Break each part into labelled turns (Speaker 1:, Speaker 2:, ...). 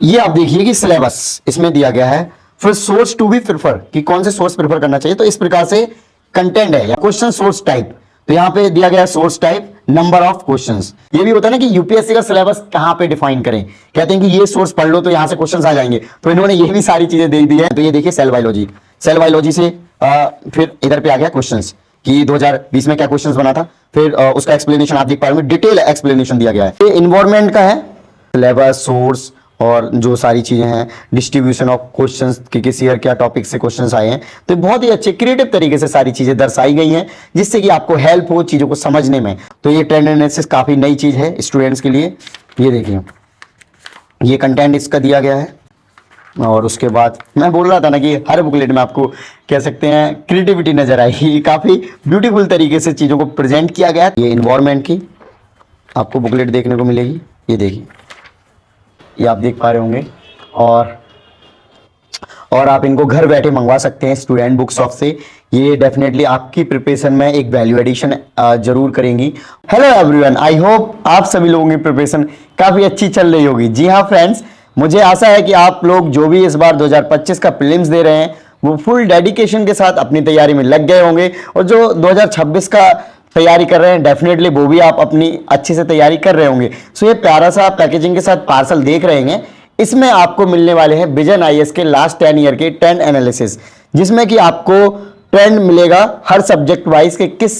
Speaker 1: ये आप देखिए कि सिलेबस इसमें दिया गया है, फिर सोर्स टू बी प्रेफर कि कौन से सोर्स प्रेफर करना चाहिए। तो इस प्रकार से कंटेंट है या क्वेश्चन सोर्स टाइप, तो यहाँ पे दिया गया है source type, number of questions. ये भी होता है ना कि यूपीएससी का सिलेबस कहाँ पे डिफाइन करें, कहते हैं कि ये सोर्स पढ़ लो तो यहाँ से क्वेश्चंस आ जाएंगे, तो इन्होंने ये भी सारी चीजें दे दी है। तो ये देखिए सेल बायोलॉजी, सेल बायोलॉजी से फिर इधर पे आ गया क्वेश्चंस कि 2020 में क्या क्वेश्चंस बना था, फिर उसका एक्सप्लेनेशन आप देख पा रहे हैं, डिटेल एक्सप्लेनेशन दिया गया है। ये इन्वायरमेंट का है, सिलेबस, सोर्स और जो सारी चीजें हैं, डिस्ट्रीब्यूशन ऑफ क्वेश्चंस कि किस ईयर क्या टॉपिक से क्वेश्चंस आए हैं। तो बहुत ही अच्छे क्रिएटिव तरीके से सारी चीजें दर्शाई गई हैं, जिससे कि आपको हेल्प हो चीजों को समझने में। तो ये ट्रेंड एनालिसिस काफी नई चीज है स्टूडेंट्स के लिए। ये देखिए ये कंटेंट इसका दिया गया है। और उसके बाद मैं बोल रहा था ना कि हर बुकलेट में आपको कह सकते हैं क्रिएटिविटी नजर आएगी, काफी ब्यूटीफुल तरीके से चीजों को प्रेजेंट किया गया है। ये इन्वायरमेंट की आपको बुकलेट देखने को मिलेगी, ये देखिए, ये आप देख पा रहे होंगे। और आप इनको घर बैठे मंगवा सकते हैं स्टूडेंट बुक शॉप से। ये डेफिनेटली आपकी प्रिपरेशन में एक वैल्यू एडिशन जरूर करेंगी। हेलो एवरीवन, आई होप आप सभी लोगों की प्रिपरेशन काफी अच्छी चल रही होगी। जी हाँ फ्रेंड्स, मुझे आशा है कि आप लोग जो भी इस बार 2025 का प्रीलिम्स दे रहे हैं वो फुल डेडिकेशन के साथ अपनी तैयारी में लग गए होंगे, और जो 2026 का तैयारी कर रहे हैं डेफिनेटली वो भी आप अपनी अच्छे से तैयारी कर रहे होंगे। सो ये प्यारा सा पैकेजिंग के साथ पार्सल देख रहे हैं, इसमें आपको मिलने वाले हैं विजन आईएएस के लास्ट 10 ईयर के ट्रेंड एनालिसिस, जिसमें कि आपको ट्रेंड मिलेगा हर सब्जेक्ट वाइज के किस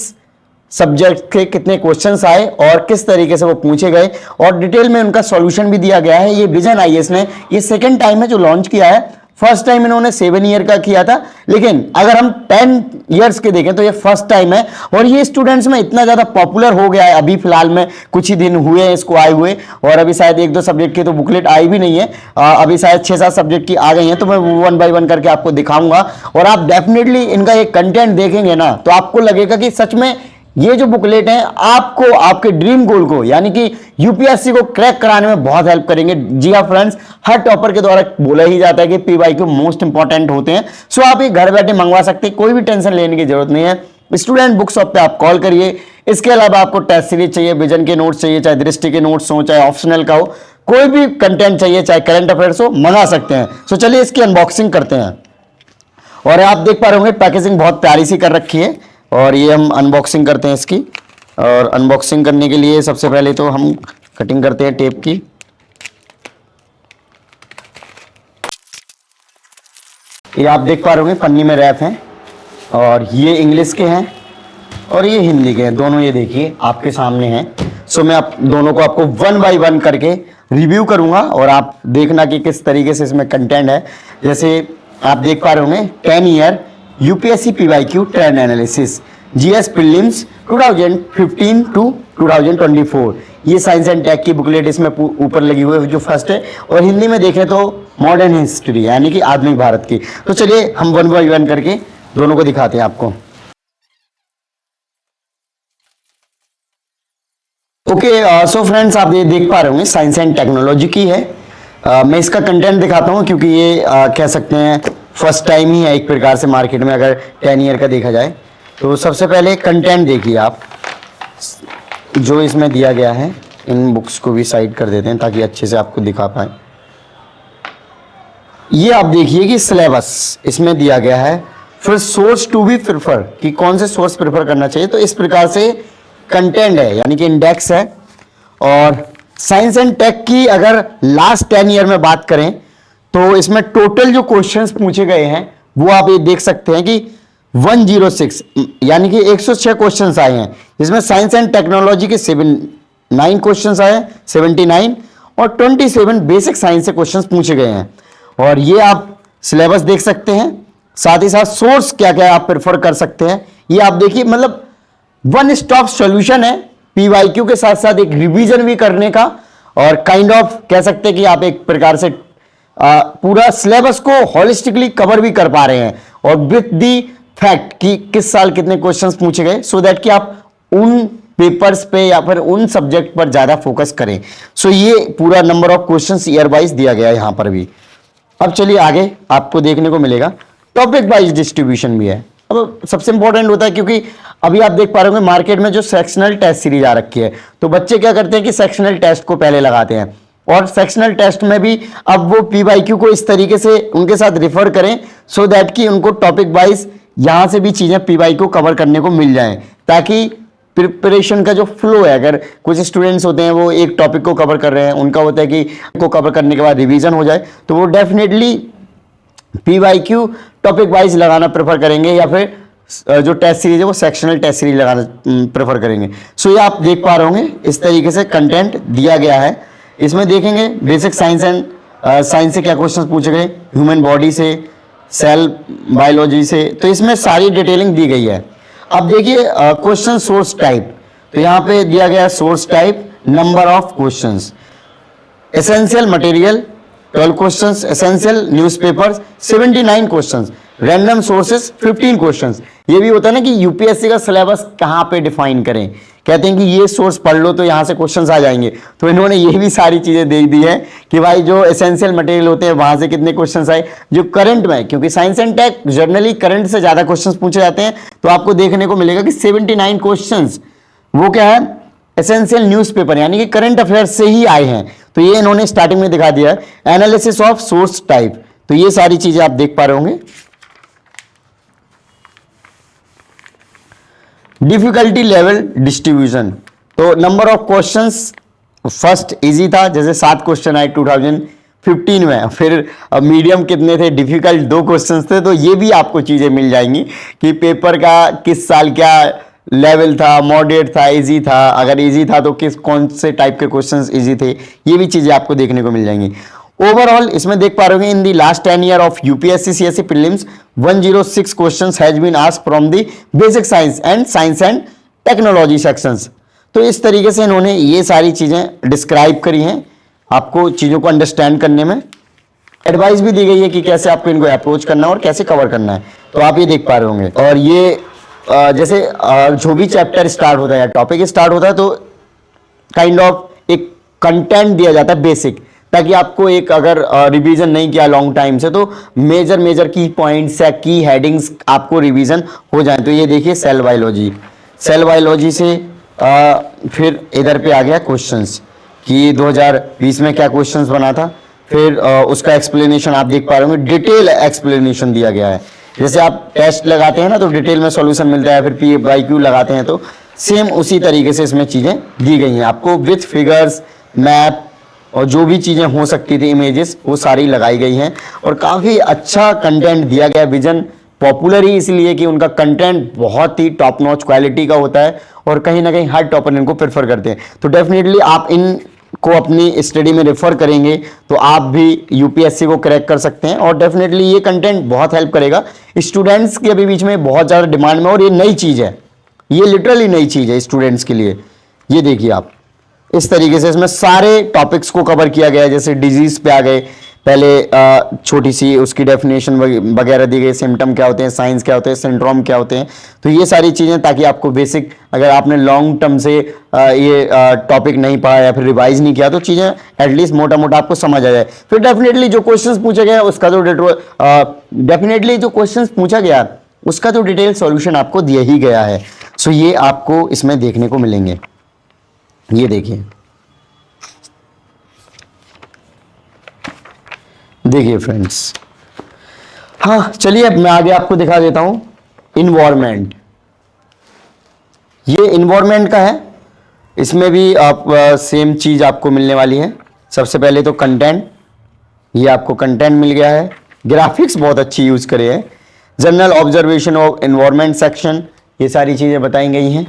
Speaker 1: सब्जेक्ट के कितने क्वेश्चंस आए और किस तरीके से वो पूछे गए, और डिटेल में उनका सॉल्यूशन भी दिया गया है। ये विजन आईएएस ने ये सेकंड टाइम है जो लॉन्च किया है। फर्स्ट टाइम इन्होंने 7 ईयर का किया था, लेकिन अगर हम 10 ईयर्स के देखें तो ये फर्स्ट टाइम है। और ये स्टूडेंट्स में इतना ज्यादा पॉपुलर हो गया है, अभी फिलहाल में कुछ ही दिन हुए हैं इसको आए हुए, और अभी शायद 1-2 सब्जेक्ट की तो बुकलेट आई भी नहीं है, अभी शायद 6-7 सब्जेक्ट की आ गई हैं। तो मैं 1 बाय 1 करके आपको दिखाऊंगा, और आप डेफिनेटली इनका एक कंटेंट देखेंगे ना तो आपको लगेगा कि सच में ये जो बुकलेट हैं आपको आपके ड्रीम गोल को यानी कि यूपीएससी को क्रैक कराने में बहुत हेल्प करेंगे। जी हाँ फ्रेंड्स, हर टॉपर के द्वारा बोला ही जाता है कि पीवाईक्यू मोस्ट इंपॉर्टेंट होते हैं। सो आप ये घर बैठे मंगवा सकते हैं, कोई भी टेंशन लेने की जरूरत नहीं है। स्टूडेंट बुक शॉप पे आप कॉल करिए। इसके अलावा आपको टेस्ट सीरीज चाहिए, विजन के नोट्स चाहिए, चाहे दृष्टि के नोट्स हो, चाहे ऑप्शनल का हो, कोई भी कंटेंट चाहिए, चाहे करंट अफेयर्स हो, मंगा सकते हैं। सो चलिए इसकी अनबॉक्सिंग करते हैं। और आप देख पा रहे होंगे पैकेजिंग बहुत प्यारी सी कर रखी है, और ये हम अनबॉक्सिंग करते हैं इसकी। और अनबॉक्सिंग करने के लिए सबसे पहले तो हम कटिंग करते हैं टेप की। ये आप देख पा रहे होंगे पन्नी में रैप हैं, और ये इंग्लिश के हैं और ये हिंदी के हैं, दोनों ये देखिए आपके सामने हैं। सो मैं आप दोनों को आपको 1 बाय 1 करके रिव्यू करूंगा, और आप देखना कि किस तरीके से इसमें कंटेंट है। जैसे आप देख पा रहे होंगे 10 year UPSC PYQ trend analysis GS prelims 2015 to 2024, ये साइंस एंड टेक की बुकलेट इसमें ऊपर लगी हुई है जो फर्स्ट है। और हिंदी में देखें तो मॉडर्न हिस्ट्री यानी कि आधुनिक भारत की। तो चलिए हम 1 बाय 1 करके दोनों को दिखाते हैं आपको। ओके, सो फ्रेंड्स आप ये देख पा रहे होंगे साइंस एंड टेक्नोलॉजी की है। मैं इसका कंटेंट दिखाता हूँ क्योंकि ये कह सकते हैं फर्स्ट टाइम ही है एक प्रकार से मार्केट में, अगर 10 ईयर का देखा जाए। तो सबसे पहले कंटेंट देखिए आप जो इसमें दिया गया है। इन बुक्स को भी साइड कर देते हैं ताकि अच्छे से आपको दिखा पाए। ये आप देखिए कि सिलेबस इसमें दिया गया है, फिर सोर्स टू बी प्रेफर कि कौन से सोर्स प्रेफर करना चाहिए। तो इस प्रकार से कंटेंट है यानी कि इंडेक्स है। और साइंस एंड टेक की अगर लास्ट 10 ईयर में बात करें तो इसमें टोटल जो क्वेश्चंस पूछे गए हैं वो आप ये देख सकते हैं कि 106 यानी कि 106 क्वेश्चंस आए हैं, जिसमें साइंस एंड टेक्नोलॉजी के 9 क्वेश्चंस आए, 79, और 27 बेसिक साइंस से क्वेश्चंस पूछे गए हैं। और ये आप सिलेबस देख सकते हैं, साथ ही साथ सोर्स क्या क्या आप प्रेफर कर सकते हैं ये आप देखिए। मतलब वन स्टॉप सॉल्यूशन है पीवाईक्यू के साथ साथ एक रिवीजन भी करने का, और काइंड ऑफ कह सकते हैं कि आप एक प्रकार से पूरा सिलेबस को होलिस्टिकली कवर भी कर पा रहे हैं, और विथ दी फैक्ट कि किस साल कितने क्वेश्चंस पूछे गए, सो दैट कि आप उन पेपर्स पे या फिर उन सब्जेक्ट पर ज्यादा फोकस करें। सो ये पूरा number of questions year wise दिया गया है यहां पर भी। अब चलिए आगे आपको देखने को मिलेगा टॉपिक वाइज डिस्ट्रीब्यूशन भी है। अब सबसे इंपॉर्टेंट होता है क्योंकि अभी आप देख पा रहे होंगे मार्केट में जो सेक्शनल टेस्ट सीरीज आ रखी है, तो बच्चे क्या करते हैं कि सेक्शनल टेस्ट को पहले लगाते हैं। और सेक्शनल टेस्ट में भी अब वो PYQ को इस तरीके से उनके साथ रिफर करें सो दैट कि उनको टॉपिक वाइज यहां से भी चीजें PYQ कवर करने को मिल जाएं, ताकि प्रिपरेशन का जो फ्लो है, अगर कुछ स्टूडेंट्स होते हैं वो एक टॉपिक को कवर कर रहे हैं, उनका होता है कि को कवर करने के बाद रिवीजन हो जाए, तो वो डेफिनेटली PYQ टॉपिक वाइज लगाना प्रेफर करेंगे या फिर जो टेस्ट सीरीज है वो सेक्शनल टेस्ट सीरीज लगाना प्रेफर करेंगे। सो ये आप देख पा रहे होंगे इस तरीके से कंटेंट दिया गया है। इसमें देखेंगे बेसिक साइंस एंड साइंस से क्या क्वेश्चन पूछे गए, ह्यूमन बॉडी से, सेल बायोलॉजी से, तो इसमें सारी डिटेलिंग दी गई है। अब देखिए क्वेश्चन सोर्स टाइप, तो यहाँ पे दिया गया source type, number of questions, essential material 12 questions, essential newspapers 79 questions, random sources 15 questions. ये भी होता है ना कि यूपीएससी का सिलेबस कहाँ पे डिफाइन करें, कहते हैं कि ये सोर्स पढ़ लो तो यहाँ से क्वेश्चंस आ जाएंगे, तो इन्होंने ये भी सारी चीजें दे दी है कि भाई जो एसेंशियल मटेरियल होते हैं वहां से कितने क्वेश्चंस आए, जो करंट में, क्योंकि science and tech generally current से ज्यादा क्वेश्चंस पूछे जाते हैं, तो आपको देखने को मिलेगा कि 79 क्वेश्चंस वो क्या है, एसेंशियल न्यूज़पेपर यानी कि करंट अफेयर्स से ही आए हैं। तो ये इन्होंने स्टार्टिंग में दिखा दिया है। एनालिसिस ऑफ सोर्स टाइप, तो ये सारी चीजें आप देख पा रहे होंगे। डिफिकल्टी लेवल डिस्ट्रीब्यूशन, तो number of questions, first easy था, जैसे 7 क्वेश्चन आए 2015 में, फिर मीडियम कितने थे, डिफिकल्ट 2 क्वेश्चंस थे। तो ये भी आपको चीजें मिल जाएंगी कि पेपर का किस साल क्या लेवल था, मॉडरेट था, इजी था, अगर इजी था तो किस कौन से टाइप के क्वेश्चंस इजी थे, ये भी चीजें आपको देखने को मिल जाएंगी। ओवरऑल इसमें देख पा रहे होंगे in the last 10 year of UPSC CSC prelims 106 questions has been asked from the basic science and technology sections. तो इस तरीके से इन्होंने ये सारी चीजें डिस्क्राइब करी हैं आपको चीजों को अंडरस्टैंड करने में। एडवाइस भी दी गई है कि कैसे आपको इनको अप्रोच करना है और कैसे कवर करना है, तो आप ये देख पा रहे होंगे। और ये जैसे जो भी चैप्टर स्टार्ट होता है या टॉपिक स्टार्ट होता है तो काइंड ऑफ एक कंटेंट दिया जाता है बेसिक, ताकि आपको एक अगर रिवीजन नहीं किया लॉन्ग टाइम से तो मेजर की पॉइंट्स या की हेडिंग्स आपको रिवीजन हो जाए। तो ये देखिए सेल बायोलॉजी से फिर इधर पे आ गया क्वेश्चंस कि 2020 में क्या क्वेश्चंस बना था, फिर उसका एक्सप्लेनेशन आप देख पा रहे होंगे, डिटेल एक्सप्लेनेशन दिया गया है। जैसे आप टेस्ट लगाते हैं ना तो डिटेल में सॉल्यूशन मिलता है, फिर PYQ लगाते हैं तो सेम उसी तरीके से इसमें चीजें दी गई हैं आपको, विथ फिगर्स, मैप और जो भी चीजें हो सकती थी, इमेजेस, वो सारी लगाई गई हैं। और काफी अच्छा कंटेंट दिया गया। विजन पॉपुलर ही इसलिए कि उनका कंटेंट बहुत ही टॉप नॉच क्वालिटी का होता है और कहीं ना कहीं हर टॉपर इनको प्रेफर करते हैं। तो डेफिनेटली आप इन को अपनी स्टडी में रेफर करेंगे तो आप भी यूपीएससी को क्रैक कर सकते हैं। और डेफिनेटली ये कंटेंट बहुत हेल्प करेगा स्टूडेंट्स के अभी बीच में, बहुत ज़्यादा डिमांड में, और ये नई चीज़ है, ये लिटरली नई चीज़ है स्टूडेंट्स के लिए। ये देखिए आप इस तरीके से इसमें सारे टॉपिक्स को कवर किया गया है। जैसे डिजीज पे आ गए, पहले छोटी सी उसकी डेफिनेशन वगैरह दी गई, सिम्टम क्या होते हैं, साइंस क्या होते हैं, सिंड्रोम क्या होते हैं, तो ये सारी चीज़ें, ताकि आपको बेसिक, अगर आपने लॉन्ग टर्म से ये टॉपिक नहीं पढ़ा या फिर रिवाइज नहीं किया तो चीज़ें एटलीस्ट मोटा मोटा आपको समझ आ जाए। फिर डेफिनेटली जो क्वेश्चंस पूछा गया उसका जो उसका जो डिटेल सॉल्यूशन आपको दिया ही गया है। सो ये आपको इसमें देखने को मिलेंगे। ये देखिए फ्रेंड्स, हाँ चलिए अब मैं आगे आपको दिखा देता हूं इन्वायरमेंट। ये इन्वायरमेंट का है, इसमें भी आप सेम चीज आपको मिलने वाली है। सबसे पहले तो कंटेंट, ये आपको कंटेंट मिल गया है। ग्राफिक्स बहुत अच्छी यूज करे है। General observation of environment section, ये सारी चीजें बताई गई हैं।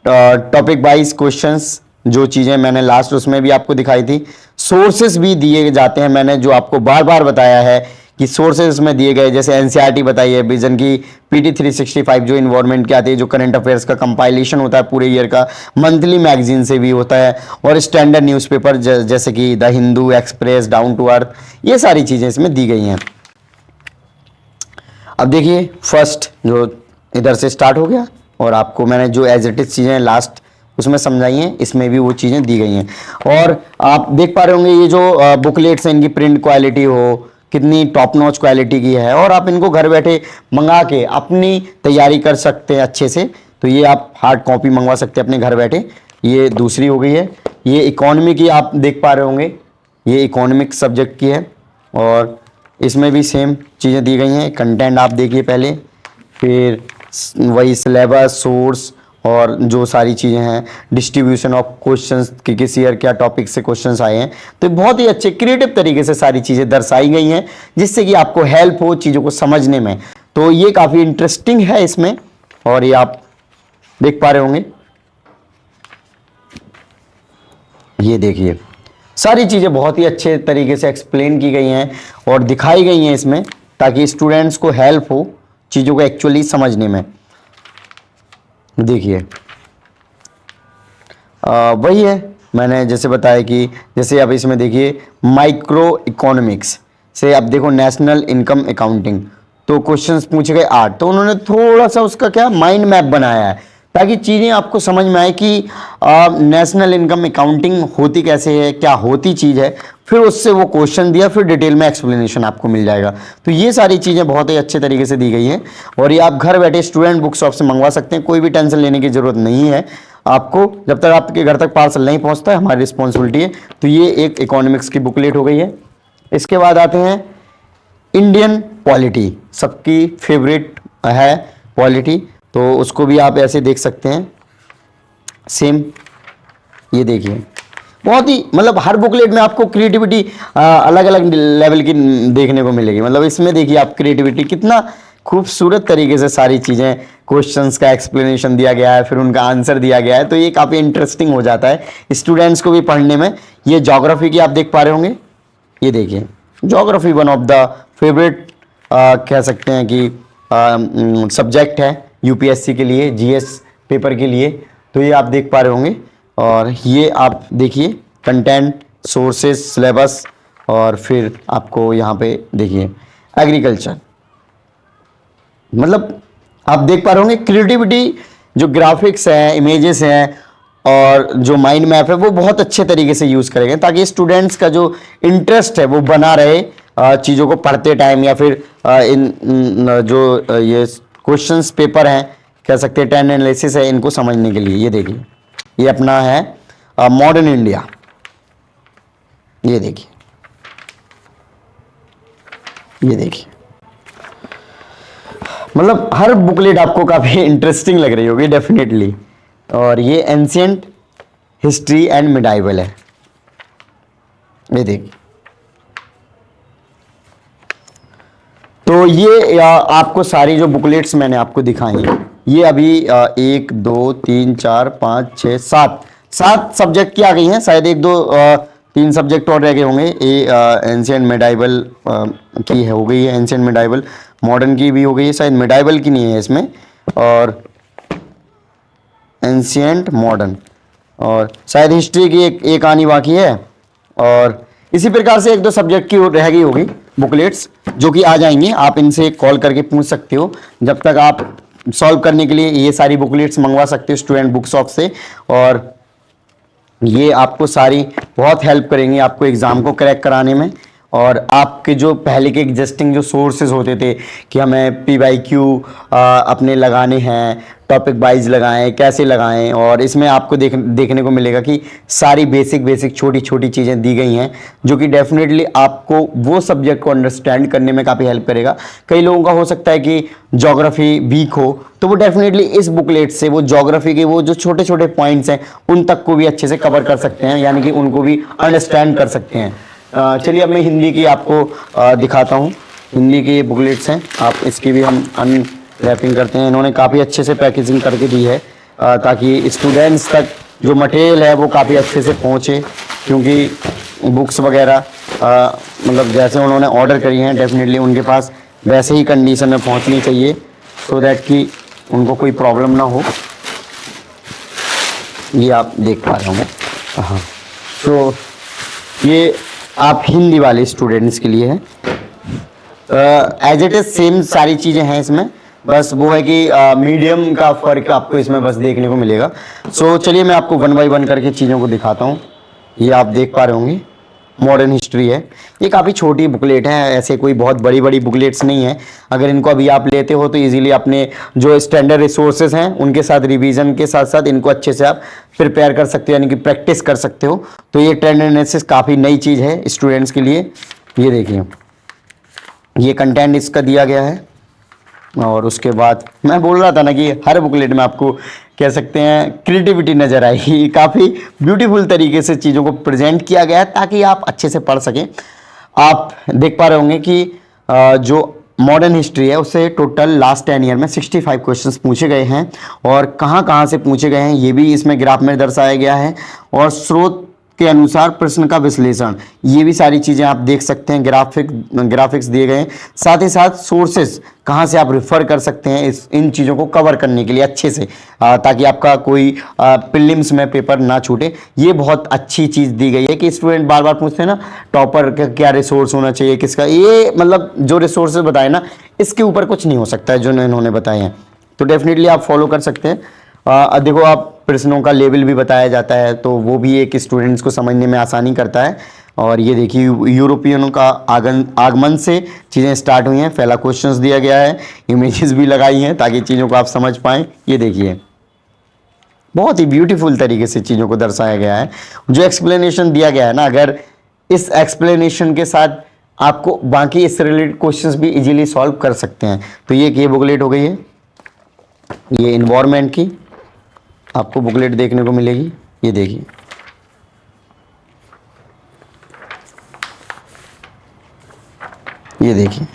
Speaker 1: टॉपिक वाइज क्वेश्चंस, जो चीज़ें मैंने लास्ट उसमें भी आपको दिखाई थी। सोर्सेस भी दिए जाते हैं, मैंने जो आपको बार बार बताया है कि सोर्सेस में दिए गए, जैसे एनसीईआरटी बताई है, विजन की PT 365 जो इन्वायरमेंट की आती है, जो करंट अफेयर्स का कंपाइलेशन होता है पूरे ईयर का, मंथली मैगजीन से भी होता है, और स्टैंडर्ड न्यूज़पेपर जैसे कि the Hindu, Express, Down to Earth, ये सारी चीज़ें इसमें दी गई हैं। अब देखिए फर्स्ट जो इधर से स्टार्ट हो गया, और आपको मैंने जो एज इट इज चीज़ें लास्ट उसमें समझाई हैं, इसमें भी वो चीज़ें दी गई हैं। और आप देख पा रहे होंगे ये जो बुकलेट्स हैं, इनकी प्रिंट क्वालिटी हो कितनी टॉप नॉच क्वालिटी की है, और आप इनको घर बैठे मंगा के अपनी तैयारी कर सकते हैं अच्छे से। तो ये आप हार्ड कॉपी मंगवा सकते हैं अपने घर बैठे। ये दूसरी हो गई है। ये इकोनॉमी की आप देख पा रहे होंगे, ये इकोनॉमिक सब्जेक्ट की है और इसमें भी सेम चीज़ें दी गई हैं। कंटेंट आप देखिए पहले, फिर वही सिलेबस, सोर्स और जो सारी चीज़ें हैं, डिस्ट्रीब्यूशन ऑफ क्वेश्चंस कि किस ईयर क्या टॉपिक से क्वेश्चंस आए हैं। तो बहुत ही अच्छे क्रिएटिव तरीके से सारी चीज़ें दर्शाई गई हैं जिससे कि आपको हेल्प हो चीज़ों को समझने में। तो ये काफ़ी इंटरेस्टिंग है इसमें, और ये आप देख पा रहे होंगे। ये देखिए सारी चीज़ें बहुत ही अच्छे तरीके से एक्सप्लेन की गई हैं और दिखाई गई हैं इसमें, ताकि स्टूडेंट्स को हेल्प हो चीज़ों को एक्चुअली समझने में। देखिए वही है, मैंने जैसे बताया कि जैसे अब इसमें देखिए माइक्रो इकोनॉमिक्स से, अब देखो नेशनल इनकम अकाउंटिंग, तो क्वेश्चंस पूछे गए 8, तो उन्होंने थोड़ा सा उसका क्या माइंड मैप बनाया है ताकि चीज़ें आपको समझ में आए कि नेशनल इनकम अकाउंटिंग होती कैसे है, क्या होती चीज़ है। फिर उससे वो क्वेश्चन दिया, फिर डिटेल में एक्सप्लेनेशन आपको मिल जाएगा। तो ये सारी चीज़ें बहुत ही अच्छे तरीके से दी गई हैं और ये आप घर बैठे स्टूडेंट बुक शॉप से मंगवा सकते हैं। कोई भी टेंशन लेने की ज़रूरत नहीं है आपको, जब तक आपके घर तक पार्सल नहीं पहुँचता है हमारी रिस्पॉन्सिबिलिटी है। तो ये एक इकोनॉमिक्स की बुकलेट हो गई है। इसके बाद आते हैं इंडियन पॉलिटी, सबकी फेवरेट है पॉलिटी, तो उसको भी आप ऐसे देख सकते हैं सेम। ये देखिए बहुत ही मतलब हर बुकलेट में आपको क्रिएटिविटी अलग अलग लेवल की देखने को मिलेगी। मतलब इसमें देखिए आप क्रिएटिविटी कितना खूबसूरत तरीके से सारी चीज़ें, क्वेश्चंस का एक्सप्लेनेशन दिया गया है, फिर उनका आंसर दिया गया है, तो ये काफ़ी इंटरेस्टिंग हो जाता है स्टूडेंट्स को भी पढ़ने में। ये ज्योग्राफी की आप देख पा रहे होंगे, ये देखिए geography one of the favourite कह सकते हैं कि सब्जेक्ट है यूपीएससी के लिए, जीएस पेपर के लिए। तो ये आप देख पा रहे होंगे और ये आप देखिए कंटेंट, सोर्सेज, सिलेबस और फिर आपको यहाँ पे देखिए एग्रीकल्चर। मतलब आप देख पा रहे होंगे क्रिएटिविटी, जो ग्राफिक्स हैं, इमेजेस हैं और जो माइंड मैप है वो बहुत अच्छे तरीके से यूज़ करेंगे ताकि स्टूडेंट्स का जो इंटरेस्ट है वो बना रहे चीज़ों को पढ़ते टाइम, या फिर इन जो ये क्वेश्चंस पेपर हैं कह सकते हैं, ट्रेंड एनालिसिस है, इनको समझने के लिए। ये देखिए ये अपना है मॉडर्न इंडिया, ये देखिए, ये देखिए मतलब हर बुकलेट आपको काफ़ी इंटरेस्टिंग लग रही होगी डेफिनेटली। और ये एंशिएंट हिस्ट्री एंड मिडाइवल है, ये देखिए। तो ये आपको सारी जो बुकलेट्स मैंने आपको दिखाई, ये अभी 1 2 3 4 5 6 7 सब्जेक्ट की आ गई हैं। शायद 1 2 3 सब्जेक्ट और रह गए होंगे। ये एंशिएंट मिडाइवल की है, हो गई है एंशिएंट मिडाइवल, मॉडर्न की भी हो गई है, शायद मिडाइवल की नहीं है इसमें, और एंशिएंट मॉडर्न, और शायद हिस्ट्री की एक आनी बाकी है। और इसी प्रकार से 1 2 सब्जेक्ट की रह गई होगी बुकलेट्स जो कि आ जाएंगे। आप इनसे कॉल करके पूछ सकते हो, जब तक आप सॉल्व करने के लिए ये सारी बुकलेट्स मंगवा सकते हो स्टूडेंट बुक शॉप से। और ये आपको सारी बहुत हेल्प करेंगी आपको एग्ज़ाम को क्रैक कराने में। और आपके जो पहले के एग्जिस्टिंग जो सोर्सेज होते थे कि हमें PYQ अपने लगाने हैं, टॉपिक वाइज लगाएं, कैसे लगाएं, और इसमें आपको देखने को मिलेगा कि सारी बेसिक छोटी छोटी चीज़ें दी गई हैं जो कि डेफिनेटली आपको वो सब्जेक्ट को अंडरस्टैंड करने में काफ़ी हेल्प करेगा। कई लोगों का हो सकता है कि ज्योग्राफी वीक हो, तो वो डेफिनेटली इस बुकलेट से वो ज्योग्राफी के वो जो छोटे छोटे पॉइंट्स हैं उन तक को भी अच्छे से कवर कर सकते हैं, यानी कि उनको भी अंडरस्टैंड कर सकते हैं। चलिए अब मैं हिंदी की आपको दिखाता हूँ। हिंदी की ये बुकलेट्स हैं, आप इसकी भी हम अनरैपिंग करते हैं। इन्होंने काफ़ी अच्छे से पैकेजिंग करके दी है ताकि स्टूडेंट्स तक जो मटेरियल है वो काफ़ी अच्छे से पहुँचे, क्योंकि बुक्स वगैरह मतलब जैसे उन्होंने ऑर्डर करी हैं डेफिनेटली उनके पास वैसे ही कंडीशन में पहुँचनी चाहिए, सो दैट कि उनको कोई प्रॉब्लम ना हो। ये आप देख पा रहे होंगे। हाँ, तो ये आप हिंदी वाले स्टूडेंट्स के लिए है। एज इट इज सेम सारी चीज़ें हैं इसमें, बस वो है कि मीडियम का फ़र्क आपको इसमें बस देखने को मिलेगा। सो चलिए मैं आपको 1 बाय 1 करके चीज़ों को दिखाता हूँ। ये आप देख पा रहे होंगे मॉडर्न हिस्ट्री है। ये काफ़ी छोटी बुकलेट है, ऐसे कोई बहुत बड़ी बड़ी बुकलेट्स नहीं है। अगर इनको अभी आप लेते हो तो इजीली अपने जो स्टैंडर्ड रिसोर्सेज हैं उनके साथ रिवीजन के साथ साथ इनको अच्छे से आप प्रिपेयर कर सकते हो, यानी कि प्रैक्टिस कर सकते हो। तो ये ट्रेंड एनालिसिस काफ़ी नई चीज़ है स्टूडेंट्स के लिए। ये देखिए, ये कंटेंट इसका दिया गया है। और उसके बाद मैं बोल रहा था ना कि हर बुकलेट में आपको कह सकते हैं क्रिएटिविटी नज़र आएगी। काफ़ी ब्यूटीफुल तरीके से चीज़ों को प्रेजेंट किया गया है ताकि आप अच्छे से पढ़ सकें। आप देख पा रहे होंगे कि जो मॉडर्न हिस्ट्री है उससे टोटल लास्ट 10 ईयर में 65 क्वेश्चंस पूछे गए हैं और कहाँ कहाँ से पूछे गए हैं ये भी इसमें ग्राफ में दर्शाया गया है। और स्रोत के अनुसार प्रश्न का विश्लेषण, ये भी सारी चीज़ें आप देख सकते हैं, ग्राफिक्स दिए गए हैं। साथ ही साथ सोर्सेस कहाँ से आप रेफर कर सकते हैं इन चीज़ों को कवर करने के लिए अच्छे से, ताकि आपका कोई प्रीलिम्स में पेपर ना छूटे। ये बहुत अच्छी चीज़ दी गई है कि स्टूडेंट बार बार पूछते हैं ना टॉपर का क्या रिसोर्स होना चाहिए किसका, ये मतलब जो रिसोर्सेज बताए ना इसके ऊपर कुछ नहीं हो सकता है जो इन्होंने बताए हैं। तो डेफिनेटली आप फॉलो कर सकते हैं। देखो आप प्रश्नों का लेवल भी बताया जाता है तो वो भी एक स्टूडेंट्स को समझने में आसानी करता है। और ये देखिए यूरोपियनों का आगमन से चीज़ें स्टार्ट हुई हैं, पहला क्वेश्चंस दिया गया है, इमेजेस भी लगाई हैं ताकि चीज़ों को आप समझ पाएँ। ये देखिए बहुत ही ब्यूटीफुल तरीके से चीज़ों को दर्शाया गया है। जो एक्सप्लेनेशन दिया गया है ना, अगर इस एक्सप्लेनेशन के साथ आपको बाकी इससे रिलेटेड क्वेश्चंस भी इजीली सॉल्व कर सकते हैं। तो ये बुकलेट हो गई है, ये इन्वायरमेंट की आपको बुकलेट देखने को मिलेगी। ये देखिए ये देखिए,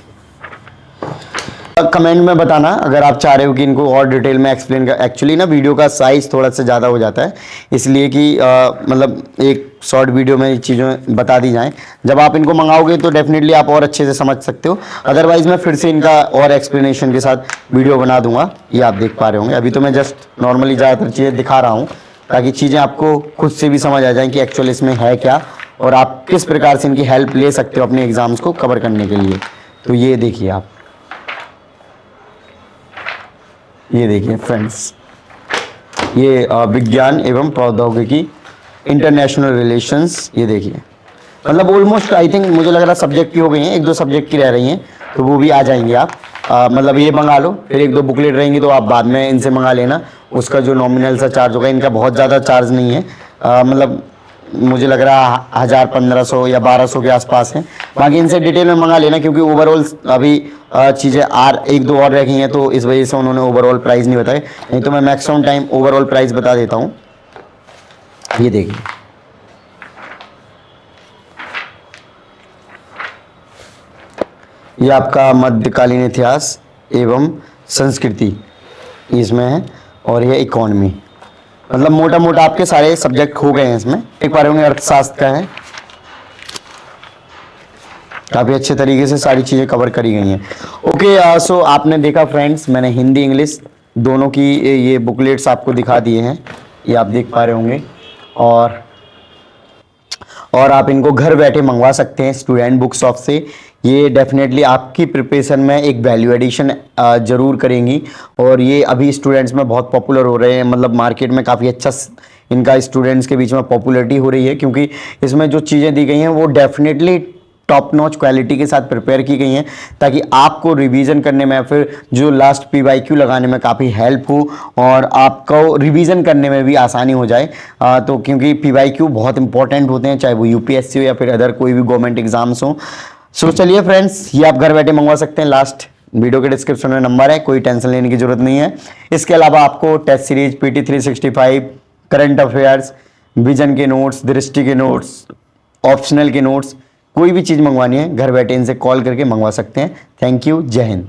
Speaker 1: कमेंट में बताना अगर आप चाह रहे हो कि इनको और डिटेल में एक्सप्लेन कर। एक्चुअली ना वीडियो का साइज़ थोड़ा सा ज़्यादा हो जाता है इसलिए कि मतलब एक शॉर्ट वीडियो में चीज़ें बता दी जाएं। जब आप इनको मंगाओगे तो डेफिनेटली आप और अच्छे से समझ सकते हो। अदरवाइज़ मैं फिर से इनका और एक्सप्लेनेशन के साथ वीडियो बना दूंगा। ये आप देख पा रहे होंगे, अभी तो मैं जस्ट नॉर्मली ज़्यादातर चीज़ें दिखा रहा हूँ ताकि चीज़ें आपको खुद से भी समझ आ जाएँ कि एक्चुअल इसमें है क्या और आप किस प्रकार से इनकी हेल्प ले सकते हो अपने एग्ज़ाम्स को कवर करने के लिए। तो ये देखिए आप, ये देखिए फ्रेंड्स, ये विज्ञान एवं प्रौद्योगिकी इंटरनेशनल रिलेशंस। ये देखिए मतलब ऑलमोस्ट आई थिंक मुझे लग रहा सब्जेक्ट की हो गई हैं, एक दो सब्जेक्ट की रह रही हैं तो वो भी आ जाएंगी आप। मतलब ये मंगा लो, फिर एक दो बुकलेट रहेंगी तो आप बाद में इनसे मंगा लेना। उसका जो नॉमिनल सा चार्ज होगा, इनका बहुत ज़्यादा चार्ज नहीं है, मतलब मुझे लग रहा है 1000, 1500 या 1200 के आसपास है। बाकी इनसे डिटेल में मंगा लेना क्योंकि ओवरऑल अभी चीज़ें एक दो और रह गई हैं तो इस वजह से उन्होंने ओवरऑल प्राइस नहीं बताए, नहीं तो मैं मैक्सिमम टाइम ओवरऑल प्राइस बता देता हूँ। ये देखिए ये आपका मध्यकालीन इतिहास एवं संस्कृति इसमें है और ये इकोनॉमी, मतलब मोटा मोटा आपके सारे सब्जेक्ट हो गए हैं इसमें। एक बार उन्हें अर्थशास्त्र का है, काफ़ी अच्छे तरीके से सारी चीज़ें कवर करी गई हैं। ओके सो आपने देखा फ्रेंड्स, मैंने हिंदी इंग्लिश दोनों की ये बुकलेट्स आपको दिखा दिए हैं, ये आप देख पा रहे होंगे। और आप इनको घर बैठे मंगवा सकते हैं स्टूडेंट बुक शॉप से। ये डेफिनेटली आपकी प्रिपरेशन में एक वैल्यू एडिशन ज़रूर करेंगी और ये अभी स्टूडेंट्स में बहुत पॉपुलर हो रहे हैं, मतलब मार्केट में काफ़ी अच्छा इनका स्टूडेंट्स के बीच में पॉपुलैरिटी हो रही है क्योंकि इसमें जो चीज़ें दी गई हैं वो डेफिनेटली टॉप नॉच क्वालिटी के साथ प्रिपेयर की गई हैं ताकि आपको रिवीजन करने में फिर जो लास्ट PYQ लगाने में काफ़ी हेल्प हो और आपको रिवीजन करने में भी आसानी हो जाए। तो क्योंकि PYQ बहुत इंपॉर्टेंट होते हैं, चाहे वो UPSC हो या फिर अदर कोई भी गवर्नमेंट एग्जाम्स हो। सो चलिए फ्रेंड्स, ये आप घर बैठे मंगवा सकते हैं, लास्ट वीडियो के डिस्क्रिप्शन में नंबर है, कोई टेंशन लेने की जरूरत नहीं है। इसके अलावा आपको test series, PT 365, current affairs, Vision के नोट्स, दृष्टि के नोट्स, ऑप्शनल के नोट्स, कोई भी चीज़ मंगवानी है घर बैठे इनसे कॉल करके मंगवा सकते हैं। थैंक यू, जय हिंद।